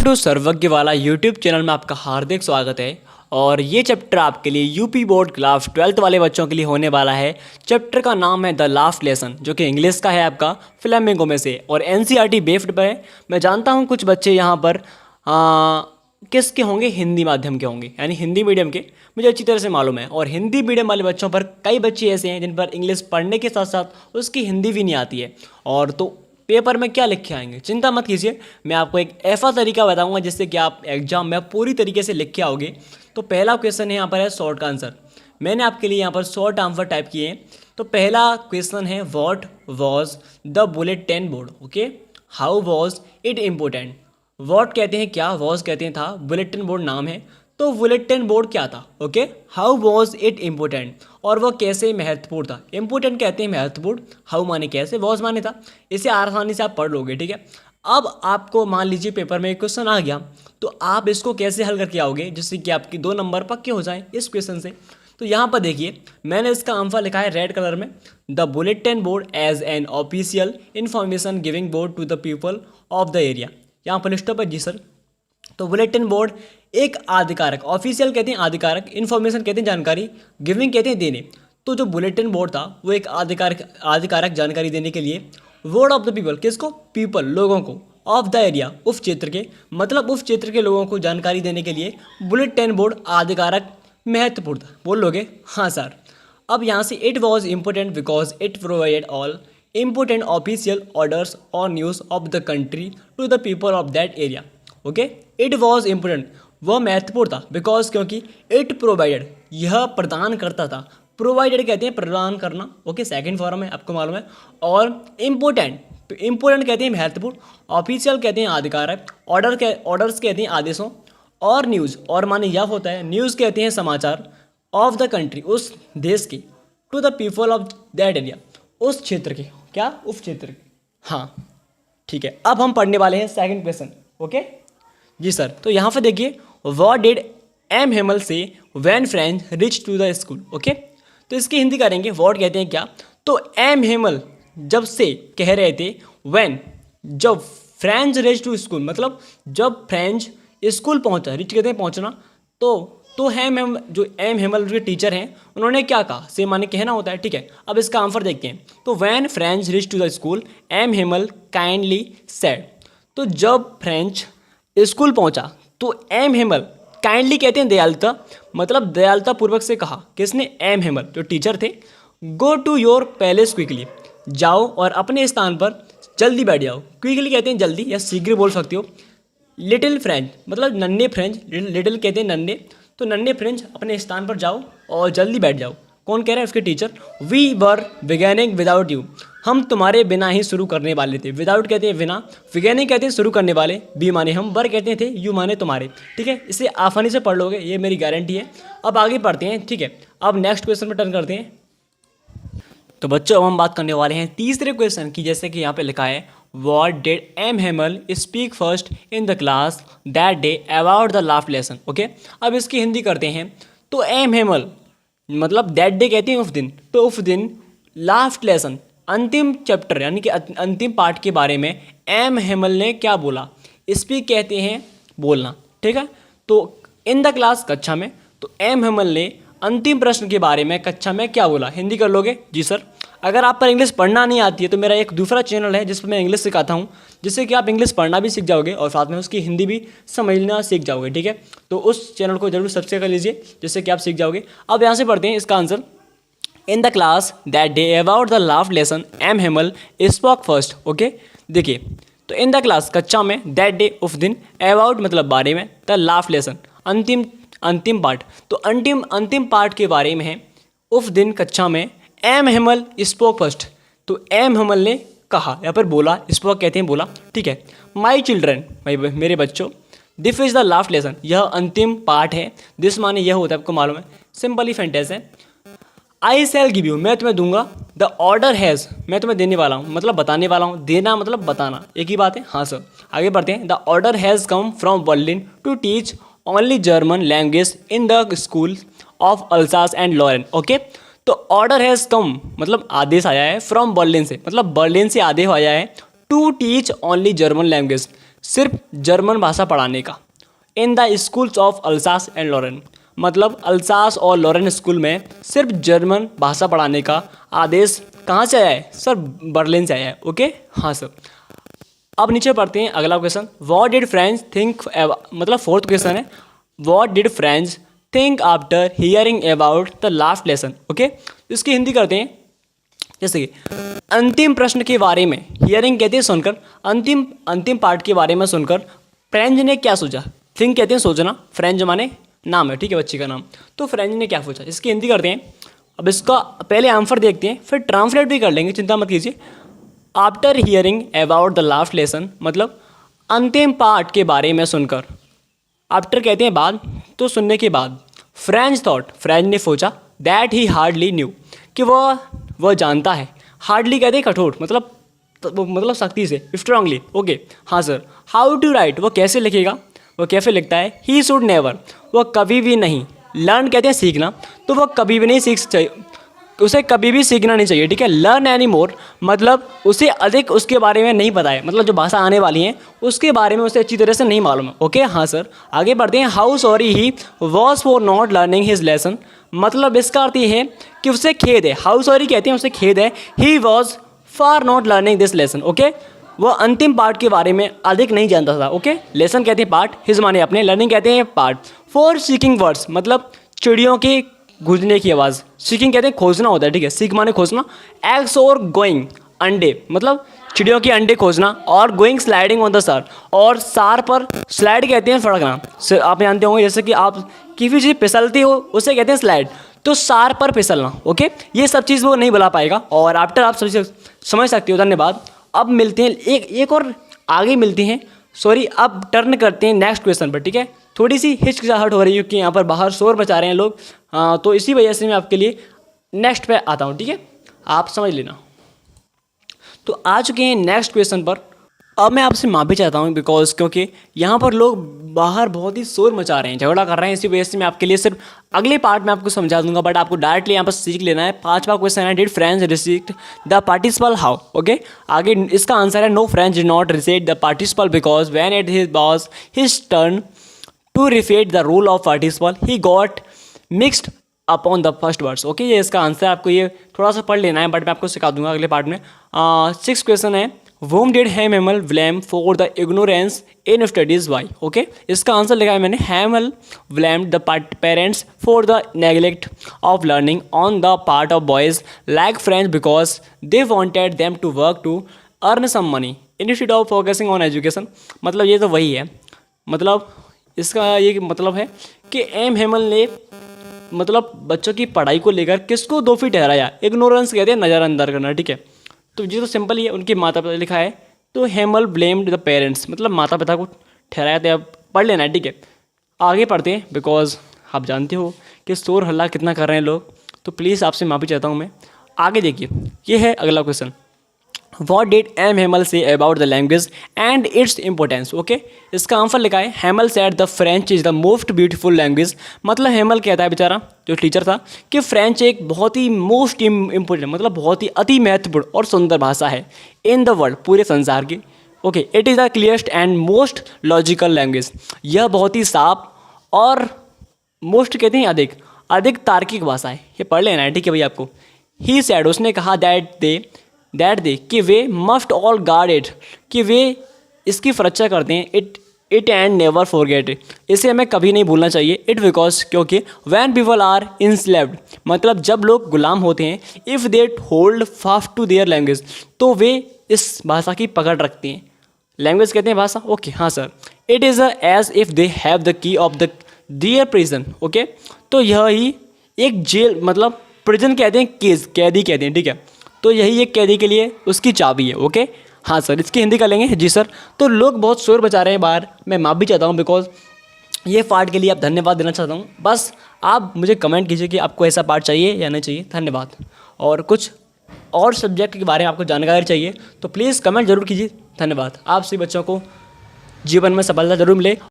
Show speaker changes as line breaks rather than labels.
Welcome to सर्वज्ञवाला YouTube channel में आपका हार्दिक स्वागत है। और ये चैप्टर आपके लिए यूपी बोर्ड क्लास 12th वाले बच्चों के लिए होने वाला है। चैप्टर का नाम है द लास्ट लेसन, जो कि इंग्लिश का है आपका फ्लेमिंगो में से, और एनसीईआरटी बेस्ड पर है। मैं जानता हूँ कुछ बच्चे यहाँ पर किसके होंगे, हिंदी माध्यम के होंगे, यानी हिंदी मीडियम के, मुझे अच्छी तरह से मालूम है। और हिंदी मीडियम वाले बच्चों पर कई बच्चे ऐसे हैं जिन पर इंग्लिश पढ़ने के साथ साथ उसकी हिंदी भी नहीं आती है, और तो पेपर में क्या लिख के आएंगे। चिंता मत कीजिए, मैं आपको एक ऐसा तरीका बताऊंगा जिससे कि आप एग्जाम में पूरी तरीके से लिख के आओगे। तो पहला क्वेश्चन है यहाँ पर है शॉर्ट का आंसर। मैंने आपके लिए यहाँ पर शॉर्ट आंसर टाइप किए हैं। तो पहला क्वेश्चन है what was the bulletin board. Okay, how was it important. What कहते हैं क्या, वाज कहते हैं था, बुलेटिन बोर्ड नाम है, तो बुलेटिन बोर्ड क्या था। Okay, how was it important, और वह कैसे महत्वपूर्ण था। इम्पोर्टेंट कहते हैं महत्वपूर्ण, हाउ माने कैसे, वाज माने था। इसे आसानी से आप पढ़ लोगे, ठीक है। अब आपको मान लीजिए पेपर में एक क्वेश्चन आ गया, तो आप इसको कैसे हल करके आओगे जिससे कि आपकी 2 नंबर पक्के हो जाएं इस क्वेश्चन से। तो यहाँ पर देखिए, मैंने इसका आंसर लिखा है रेड कलर में, the bulletin board as an official information giving board to the people of the area. यहाँ पर स्टॉप है जी सर। तो बुलेटिन बोर्ड एक आधिकारक, ऑफिशियल कहते हैं आधिकारक, इन्फॉर्मेशन कहते हैं जानकारी, गिविंग कहते हैं देने। तो जो बुलेटिन बोर्ड था वो एक आधिकारक जानकारी देने के लिए, बोर्ड ऑफ द पीपल, किसको, पीपल लोगों को, ऑफ द एरिया उस क्षेत्र के, मतलब उस क्षेत्र के लोगों को जानकारी देने के लिए बुलेटिन बोर्ड आधिकारक महत्वपूर्ण था। बोल लोगे हाँ सर। अब यहाँ से it was important because it provided all important official orders और news of the country to the people of that area. Okay, it was important, वह महत्वपूर्ण था, बिकॉज क्योंकि इट प्रोवाइडेड, यह प्रदान करता था। प्रोवाइडेड कहते हैं प्रदान करना, ओके, सेकंड फॉर्म है, आपको मालूम है। और इम्पोर्टेंट, तो इम्पोर्टेंट कहते हैं महत्वपूर्ण, ऑफिशियल कहते हैं आधिकारक, ऑर्डर्स कहते हैं आदेशों, और न्यूज़, और माने यह होता है, न्यूज़ कहते हैं समाचार, ऑफ द कंट्री उस देश की, to the people of that area उस क्षेत्र के, क्या, उस क्षेत्र के। हाँ ठीक है, अब हम पढ़ने वाले हैं सेकंड क्वेश्चन। ओके जी सर। तो यहाँ पे देखिए, what did M Hamel say when French reach to the school. Okay, तो इसकी हिंदी करेंगे, व्हाट कहते हैं क्या, तो एम हेमल जब से कह रहे थे, व्हेन जब फ्रेंच रिच टू स्कूल, मतलब जब फ्रेंच स्कूल पहुंचा, रिच कहते हैं पहुंचना, तो एम जो एम हेमल जो टीचर हैं उन्होंने क्या कहा, से माने कहना होता है, ठीक है। अब इसका आंसर देखते हैं। तो when French reach to the school M Hamel kindly said, तो जब फ्रेंच स्कूल पहुंचा तो एम हेमल, काइंडली कहते हैं दयालुता, मतलब दयालुता पूर्वक से कहा, किसने, एम हेमल जो टीचर थे, go to your palace quickly, जाओ और अपने स्थान पर जल्दी बैठ जाओ। क्विकली कहते हैं जल्दी या शीघ्र बोल सकते हो। लिटिल फ्रेंच मतलब नन्हे फ्रेंच, लिटिल कहते हैं नन्हे, तो नन्हे फ्रेंच अपने स्थान पर जाओ और जल्दी बैठ जाओ। कौन कह रहा है, उसके teacher. We were beginning without you, हम तुम्हारे बिना ही शुरू करने वाले थे। विदाउट कहते हैं बिना, बिगैनिंग कहते हैं शुरू करने वाले, बी माने हम, वर कहते थे, यू माने तुम्हारे, ठीक है। इसे आसानी से पढ़ लोगे, ये मेरी गारंटी है। अब आगे पढ़ते हैं, ठीक है। अब नेक्स्ट क्वेश्चन पर टर्न करते हैं। तो बच्चों अब हम बात करने वाले हैं तीसरे क्वेश्चन की, जैसे कि यहाँ पे लिखा है, what did M Hamel speak first in the class that day about the last lesson. Okay, अब इसकी हिंदी करते हैं। तो एम हेमल मतलब दैट डे कहते हैं उस दिन, तो उस दिन लास्ट लेसन अंतिम चैप्टर यानी कि अंतिम पार्ट के बारे में एम हेमल ने क्या बोला। स्पीक कहते हैं बोलना, ठीक है। तो इन द क्लास कक्षा में, तो एम हेमल ने अंतिम प्रश्न के बारे में कक्षा में क्या बोला। हिंदी कर लोगे जी सर। अगर आप पर इंग्लिश पढ़ना नहीं आती है तो मेरा एक दूसरा चैनल है जिस पर मैं इंग्लिश सिखाता हूँ, जिससे कि आप इंग्लिश पढ़ना भी सीख जाओगे और साथ में उसकी हिंदी भी समझना सीख जाओगे, ठीक है। तो उस चैनल को जरूर सब्सक्राइब कर लीजिए जिससे कि आप सीख जाओगे। अब यहाँ से पढ़ते हैं इसका answer. In the class that day about the last lesson M Hamel spoke first. Okay, देखिए, तो इन द क्लास कक्षा में, दैट डे उस दिन, अबाउट मतलब बारे में, द लास्ट लेसन अंतिम पार्ट, तो अंतिम पार्ट के बारे में है उस दिन कक्षा में। एम हेमल स्पोक फर्स्ट, तो एम हेमल ने कहा, यहाँ पर बोला, स्पोक कहते हैं बोला, ठीक है। माई चिल्ड्रन, मेरे बच्चों, this is the last lesson, यह अंतिम पार्ट है। दिस माने यह होता है, आपको मालूम है, सिंपली सेंटेंस है। आई शैल गिव यू, मैं तुम्हें दूंगा। द ऑर्डर हैज़, मैं तुम्हें देने वाला हूँ, मतलब बताने वाला हूँ, देना मतलब बताना, एक ही बात है। हाँ सर, आगे बढ़ते हैं। The order has come from Berlin to teach only German language in the school of Alsace and Lorraine. Okay, तो ऑर्डर हैज़ कम मतलब आदेश आया है, फ्रॉम बर्लिन से, मतलब बर्लिन से आदेश आया है, to teach only German language, सिर्फ जर्मन भाषा पढ़ाने का। In the schools of Alsace and Lorraine, मतलब अल्सास और लॉरेन स्कूल में सिर्फ जर्मन भाषा पढ़ाने का आदेश कहाँ से आया है सर? बर्लिन से आया है। ओके, हाँ सर। अब नीचे पढ़ते हैं अगला question. What did French think, मतलब फोर्थ क्वेश्चन है, what did French think after hearing about the last lesson. Okay, इसकी हिंदी करते हैं। जैसे कि अंतिम प्रश्न के बारे में, हियरिंग कहते हैं सुनकर, अंतिम पार्ट के बारे में सुनकर फ्रेंच ने क्या सोचा? थिंक कहते हैं सोचना, फ्रेंच माने नाम है, ठीक है, बच्ची का नाम। तो फ्रेंच ने क्या सोचा, इसकी हिंदी करते हैं। अब इसका पहले आंसर देखते हैं, फिर ट्रांसलेट भी कर लेंगे, चिंता मत कीजिए। After hearing about the last lesson, मतलब अंतिम पार्ट के बारे में सुनकर। आफ्टर कहते हैं बाद, तो सुनने के बाद। फ्रेंच थॉट, फ्रेंच ने सोचा, दैट ही हार्डली न्यू, कि वह जानता है। हार्डली कहते हैं कठोर, मतलब सख्ती से, स्ट्रांगली। ओके, हाँ सर। हाउ टू राइट, वो कैसे लिखेगा, वो कैसे लिखता है। ही शुड नेवर, वो कभी भी नहीं। लर्न कहते हैं सीखना, तो वो कभी भी नहीं उसे कभी भी सीखना नहीं चाहिए, ठीक है। लर्न एनी मोर, मतलब उसे अधिक उसके बारे में नहीं पता है, मतलब जो भाषा आने वाली है उसके बारे में उसे अच्छी तरह से नहीं मालूम है। ओके, हाँ सर। आगे बढ़ते हैं। How sorry he was for not learning his lesson, मतलब इसका अर्थ ये है कि उसे खेद है। हाउ सॉरी कहते हैं उसे खेद है। He was for not learning this lesson. Okay, वह अंतिम पार्ट के बारे में अधिक नहीं जानता था। ओके, लेसन कहते हैं पार्ट, हिज माने अपने, लर्निंग कहते हैं पार्ट। फॉर सीकिंग वर्ड्स, मतलब चिड़ियों के गूंजने की आवाज़। सीकिंग कहते हैं खोजना होता है, ठीक है। सीक माने खोजना। एग्स और गोइंग, अंडे, मतलब चिड़ियों के अंडे खोजना। और गोइंग स्लाइडिंग ऑन द सार, और सार पर स्लाइड कहते हैं फड़कना। आप जानते होंगे, जैसे कि आप किसी चीज़ फिसलती हो उसे कहते हैं स्लाइड, तो सार पर फिसलना। ओके, ये सब चीज़ वो नहीं बुला पाएगा। और आफ्टर आप समझ सकते हो। धन्यवाद। अब मिलते हैं एक और आगे मिलते हैं, सॉरी। अब टर्न करते हैं नेक्स्ट क्वेश्चन पर, ठीक है। थोड़ी सी हिचकिचाहट हो रही है क्योंकि यहाँ पर बाहर शोर मचा रहे हैं लोग, तो इसी वजह से मैं आपके लिए नेक्स्ट पे आता हूँ, ठीक है, आप समझ लेना। तो आ चुके हैं नेक्स्ट क्वेश्चन पर। अब मैं आपसे माफ़ी चाहता हूँ बिकॉज क्योंकि यहाँ पर लोग बाहर बहुत ही शोर मचा रहे हैं, झगड़ा कर रहे हैं, इसी वजह से मैं आपके लिए सिर्फ अगले पार्ट में आपको समझा दूंगा, बट आपको डायरेक्टली यहाँ पर सीख लेना है। 5वां क्वेश्चन है, did French receive the participle how. Okay, आगे इसका आंसर है no, French did not receive the participle because when it was his turn to recite the rule of participle he got mixed upon the first words. Okay, ये इसका answer, आपको ये थोड़ा सा पढ़ लेना है, बट मैं आपको सिखा दूंगा अगले पार्ट में। 6 क्वेश्चन है, whom did Hamel blame for the ignorance in studies why। Okay, इसका आंसर लिखा है मैंने, Hamel blamed the parents for the neglect of learning on the part of boys like French because they wanted them to work to earn some money instead of focusing on education। मतलब ये तो वही है, मतलब इसका ये मतलब है कि एम हेमल ने मतलब बच्चों की पढ़ाई को लेकर किसको दोषी ठहराया। इग्नोरेंस कहते हैं नज़रअंदाज करना, ठीक है। तो ये तो सिंपल ही है, उनके माता पिता लिखा है, तो हेमल ब्लेम्ड द पेरेंट्स, मतलब माता पिता को ठहराया था। अब पढ़ लेना है, ठीक है। आगे पढ़ते हैं बिकॉज आप जानते हो कि शोर हल्ला कितना कर रहे हैं लोग, तो प्लीज़ आपसे माफ़ी चाहता हूँ मैं। आगे देखिए, ये है अगला question. What did M. Hamel say about the language and its importance? Okay, इसका आंसर लिखा है, Hamel said the French is the most beautiful language। मतलब हेमल कहता है बेचारा जो टीचर था कि फ्रेंच एक बहुत ही मोस्ट इम्पोर्टेंट, मतलब बहुत ही अति महत्वपूर्ण और सुंदर भाषा है इन द वर्ल्ड, पूरे संसार की। Okay, it is the clearest and most logical language. यह बहुत ही साफ और मोस्ट कहते हैं अधिक तार्किक भाषा है। ये पढ़ लेना है, ठीक है भैया आपको। ही सैड, उसने कहा दैट दे कि वे मस्ट ऑल गार्ड इट, कि वे इसकी सुरक्षा करते हैं। It and never forget it, इसे हमें कभी नहीं भूलना चाहिए। इट बिकॉज, क्योंकि वैन पीपल आर इंस्लेव्ड, मतलब जब लोग गुलाम होते हैं, if they hold fast to their language, तो वे इस भाषा की पकड़ रखते हैं। लैंग्वेज कहते हैं भाषा। ओके, हाँ sir. It is as if they have the key of the their prison. Okay, तो यह ही एक जेल, मतलब प्रिजन कहते हैं, केस कैदी कहते हैं, ठीक है। तो यही एक कैदी के लिए उसकी चाबी है। ओके, हाँ सर। इसकी हिंदी कर लेंगे। जी सर। तो लोग बहुत शोर बचा रहे हैं बाहर, मैं माफ़ भी चाहता हूँ बिकॉज ये पार्ट के लिए आप धन्यवाद देना चाहता हूँ। बस आप मुझे कमेंट कीजिए कि आपको ऐसा पार्ट चाहिए या नहीं चाहिए। धन्यवाद। और कुछ और सब्जेक्ट के बारे में आपको जानकारी चाहिए तो प्लीज़ कमेंट जरूर कीजिए। धन्यवाद। आप सभी बच्चों को जीवन में सफलता जरूर मिले।